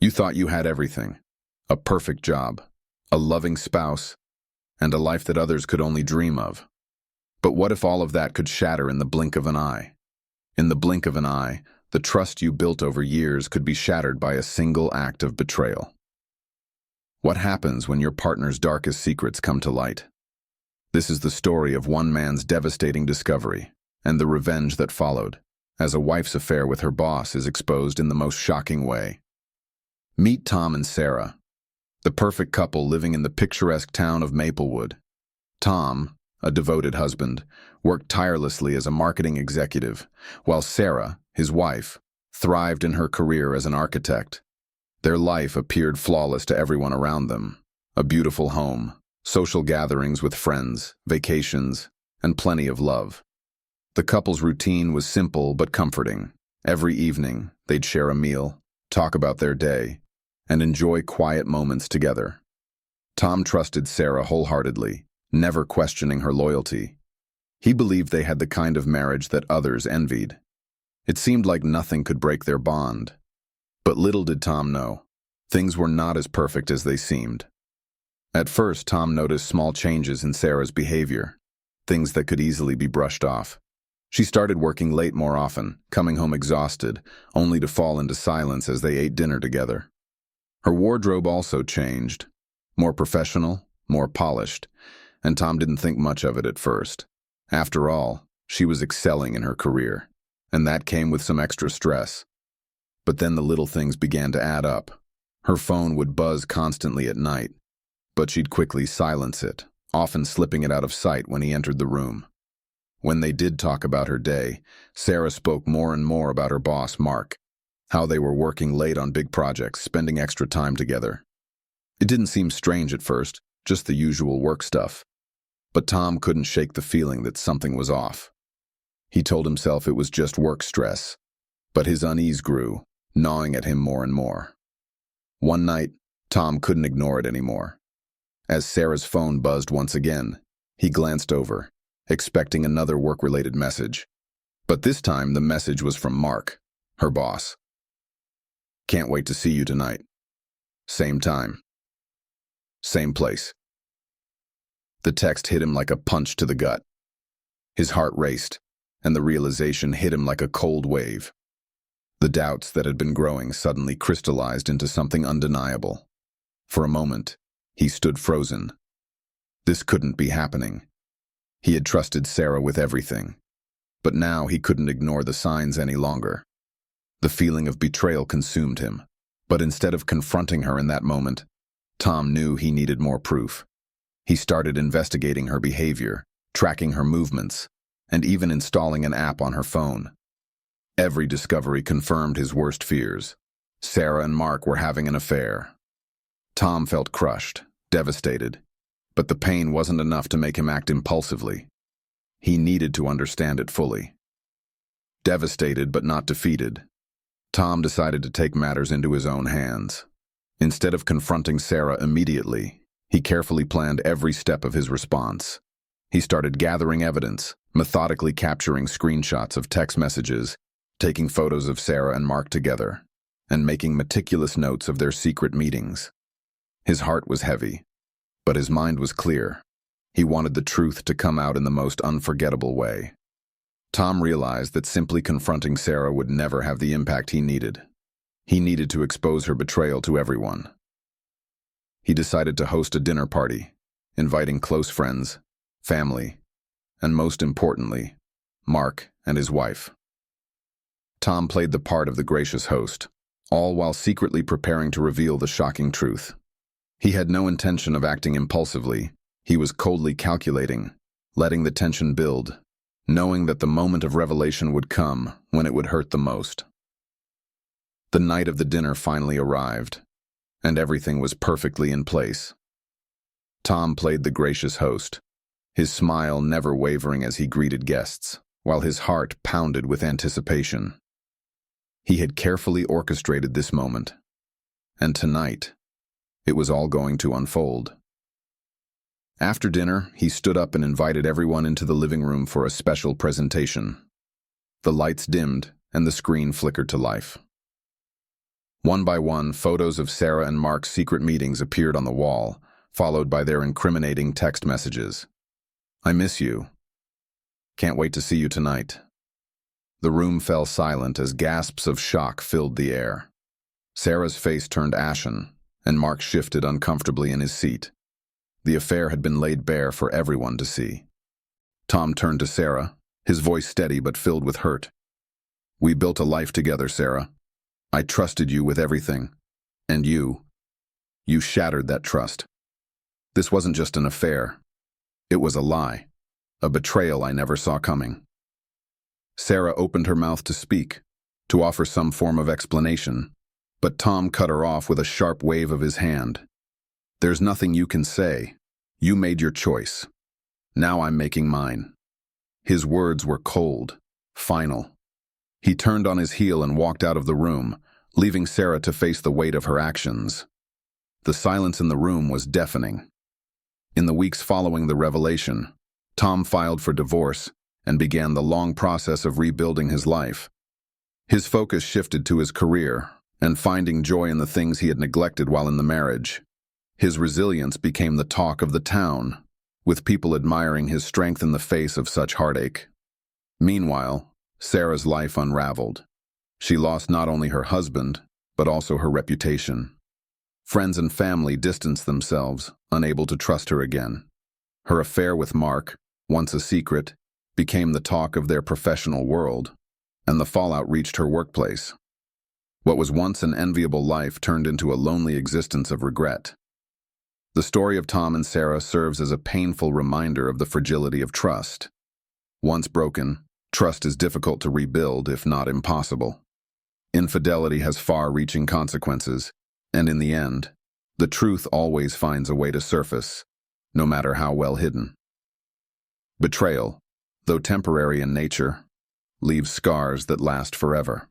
You thought you had everything: a perfect job, a loving spouse, and a life that others could only dream of. But what if all of that could shatter in the blink of an eye? In the blink of an eye, the trust you built over years could be shattered by a single act of betrayal. What happens when your partner's darkest secrets come to light? This is the story of one man's devastating discovery and the revenge that followed, as a wife's affair with her boss is exposed in the most shocking way. Meet Tom and Sarah, the perfect couple living in the picturesque town of Maplewood. Tom, a devoted husband, worked tirelessly as a marketing executive, while Sarah, his wife, thrived in her career as an architect. Their life appeared flawless to everyone around them: a beautiful home, social gatherings with friends, vacations, and plenty of love. The couple's routine was simple but comforting. Every evening, they'd share a meal, talk about their day, and enjoy quiet moments together. Tom trusted Sarah wholeheartedly, never questioning her loyalty. He believed they had the kind of marriage that others envied. It seemed like nothing could break their bond. But little did Tom know, things were not as perfect as they seemed. At first, Tom noticed small changes in Sarah's behavior, things that could easily be brushed off. She started working late more often, coming home exhausted, only to fall into silence as they ate dinner together. Her wardrobe also changed, more professional, more polished, and Tom didn't think much of it at first. After all, she was excelling in her career, and that came with some extra stress. But then the little things began to add up. Her phone would buzz constantly at night, but she'd quickly silence it, often slipping it out of sight when he entered the room. When they did talk about her day, Sarah spoke more and more about her boss, Mark, how they were working late on big projects, spending extra time together. It didn't seem strange at first, just the usual work stuff. But Tom couldn't shake the feeling that something was off. He told himself it was just work stress, but his unease grew, gnawing at him more and more. One night, Tom couldn't ignore it anymore. As Sarah's phone buzzed once again, he glanced over, expecting another work-related message. But this time, the message was from Mark, her boss. "Can't wait to see you tonight. Same time. Same place." The text hit him like a punch to the gut. His heart raced, and the realization hit him like a cold wave. The doubts that had been growing suddenly crystallized into something undeniable. For a moment, he stood frozen. This couldn't be happening. He had trusted Sarah with everything, but now he couldn't ignore the signs any longer. The feeling of betrayal consumed him, but instead of confronting her in that moment, Tom knew he needed more proof. He started investigating her behavior, tracking her movements, and even installing an app on her phone. Every discovery confirmed his worst fears. Sarah and Mark were having an affair. Tom felt crushed, devastated, but the pain wasn't enough to make him act impulsively. He needed to understand it fully. Devastated but not defeated, Tom decided to take matters into his own hands. Instead of confronting Sarah immediately, he carefully planned every step of his response. He started gathering evidence, methodically capturing screenshots of text messages, taking photos of Sarah and Mark together, and making meticulous notes of their secret meetings. His heart was heavy, but his mind was clear. He wanted the truth to come out in the most unforgettable way. Tom realized that simply confronting Sarah would never have the impact he needed. He needed to expose her betrayal to everyone. He decided to host a dinner party, inviting close friends, family, and most importantly, Mark and his wife. Tom played the part of the gracious host, all while secretly preparing to reveal the shocking truth. He had no intention of acting impulsively. He was coldly calculating, letting the tension build, knowing that the moment of revelation would come when it would hurt the most. The night of the dinner finally arrived, and everything was perfectly in place. Tom played the gracious host, his smile never wavering as he greeted guests, while his heart pounded with anticipation. He had carefully orchestrated this moment, and tonight, it was all going to unfold. After dinner, he stood up and invited everyone into the living room for a special presentation. The lights dimmed, and the screen flickered to life. One by one, photos of Sarah and Mark's secret meetings appeared on the wall, followed by their incriminating text messages. "I miss you. Can't wait to see you tonight." The room fell silent as gasps of shock filled the air. Sarah's face turned ashen, and Mark shifted uncomfortably in his seat. The affair had been laid bare for everyone to see. Tom turned to Sarah, his voice steady but filled with hurt. "We built a life together, Sarah. I trusted you with everything. And you shattered that trust. This wasn't just an affair. It was a lie, a betrayal I never saw coming." Sarah opened her mouth to speak, to offer some form of explanation, but Tom cut her off with a sharp wave of his hand. "There's nothing you can say. You made your choice. Now I'm making mine." His words were cold, final. He turned on his heel and walked out of the room, leaving Sarah to face the weight of her actions. The silence in the room was deafening. In the weeks following the revelation, Tom filed for divorce and began the long process of rebuilding his life. His focus shifted to his career and finding joy in the things he had neglected while in the marriage. His resilience became the talk of the town, with people admiring his strength in the face of such heartache. Meanwhile, Sarah's life unraveled. She lost not only her husband, but also her reputation. Friends and family distanced themselves, unable to trust her again. Her affair with Mark, once a secret, became the talk of their professional world, and the fallout reached her workplace. What was once an enviable life turned into a lonely existence of regret. The story of Tom and Sarah serves as a painful reminder of the fragility of trust. Once broken, trust is difficult to rebuild, if not impossible. Infidelity has far-reaching consequences, and in the end, the truth always finds a way to surface, no matter how well hidden. Betrayal, though temporary in nature, leaves scars that last forever.